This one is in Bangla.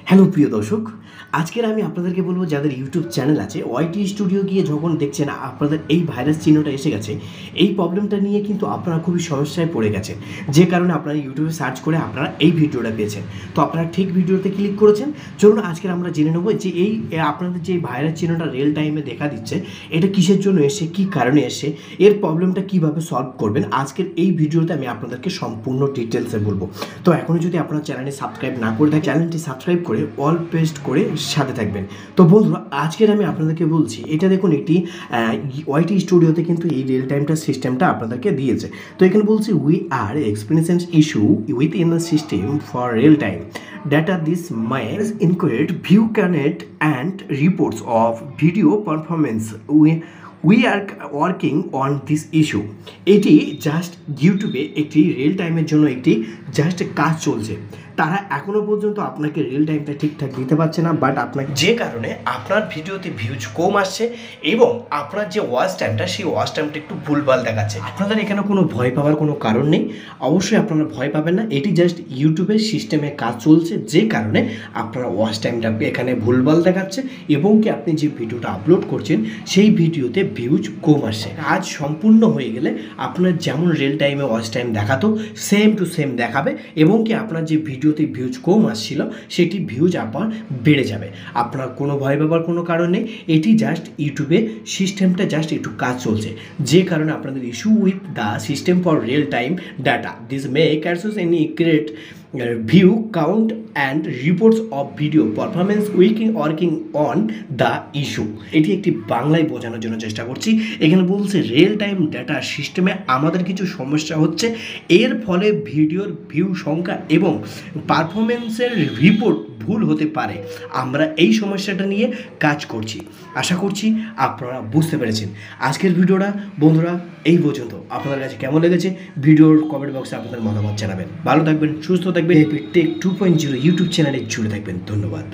হ্যালো প্রিয় দর্শক, আজকের আমি আপনাদেরকে বলবো যাদের ইউটিউব চ্যানেল আছে ওয়াইটি স্টুডিও গিয়ে যখন দেখছেন আপনাদের এই ভাইরাস চিহ্নটা এসে গেছে, এই প্রবলেমটা নিয়ে কিন্তু আপনারা খুবই সমস্যায় পড়ে গেছেন, যে কারণে আপনারা ইউটিউবে সার্চ করে আপনারা এই ভিডিওটা পেয়েছেন। তো আপনারা ঠিক ভিডিওতে ক্লিক করেছেন। চলুন আজকের আমরা জেনে নেবো যে এই আপনাদের যে ভাইরাস চিহ্নটা রিয়েল টাইমে দেখা দিচ্ছে এটা কিসের জন্য এসে, কী কারণে এসে, এর প্রবলেমটা কীভাবে সলভ করবেন আজকের এই ভিডিওতে আমি আপনাদেরকে সম্পূর্ণ ডিটেলসে বলবো। তো এখনও যদি আপনার চ্যানেলটি সাবস্ক্রাইব না করে থাকে চ্যানেলটি সাবস্ক্রাইব করে অল প্রেস করে সাথে থাকবেন। তো বন্ধুরা, আজকের আমি আপনাদেরকে বলছি, এটা দেখুন একটি ওয়াইটি স্টুডিওতে কিন্তু এই রিয়েল টাইমটা সিস্টেমটা আপনাদেরকে দিয়েছে। তো এখানে বলছি we are experiencing issue with in the system for real time data. This might include view connect and reports of video performance. We are working on this issue. এটি জাস্ট ইউটিউবে একটি রিয়েল টাইমের জন্য একটি জাস্ট কাজ চলছে। তারা এখনও পর্যন্ত আপনাকে রিয়েল টাইমটা ঠিকঠাক দিতে পারছে না, বাট আপনাকে যে কারণে আপনার ভিডিওতে ভিউজ কম আসছে এবং আপনার যে ওয়াচ টাইমটা সেই ওয়াচ টাইমটা একটু ভুলভাল দেখাচ্ছে। আপনাদের এখানে কোনো ভয় পাওয়ার কোনো কারণ নেই, অবশ্যই আপনারা ভয় পাবেন না। এটি জাস্ট ইউটিউবের সিস্টেমে কাজ চলছে, যে কারণে আপনার ওয়াচ টাইমটা এখানে ভুলভাল দেখাচ্ছে এবং কি আপনি যে ভিডিওটা আপলোড করছেন সেই ভিডিওতে ভিউজ কম আসছে। কাজ সম্পূর্ণ হয়ে গেলে আপনার যেমন রিয়েল টাইমে ওয়াচ টাইম দেখাতো সেম টু সেম দেখাবে এবং কি আপনার যে ভিডিওতে ভিউজ কম আসছিল সেটি ভিউজ আবার বেড়ে যাবে। আপনার কোনো ভয় পাবার কোনো কারণ নেই, এটি জাস্ট ইউটিউবে সিস্টেমটা জাস্ট একটু কাজ চলছে, যে কারণে আপনাদের issue with the system for real time data this may cause us any create view count and reports of video performance working on the issue। এটি একটি বাংলায় বোঝানোর জন্য চেষ্টা করছি। এখানে বলছে রিয়েল টাইম ডাটা সিস্টেমে আমাদের কিছু সমস্যা হচ্ছে, এর ফলে ভিডিওর ভিউ সংখ্যা এবং পারফরমেন্সের রিপোর্ট ভুল হতে পারে। আমরা এই সমস্যাটা নিয়ে কাজ করছি। আশা করছি আপনারা বুঝতে পেরেছেন। আজকের ভিডিওটা বন্ধুরা এই পর্যন্ত। আপনাদের কাছে কেমন লেগেছে ভিডিওর কমেন্ট বক্সে আপনাদের মতামত জানাবেন। ভালো থাকবেন, সুস্থ থাকবেন, টেক 2.0 ইউটিউব চ্যানেলে জুড়ে থাকবেন। ধন্যবাদ।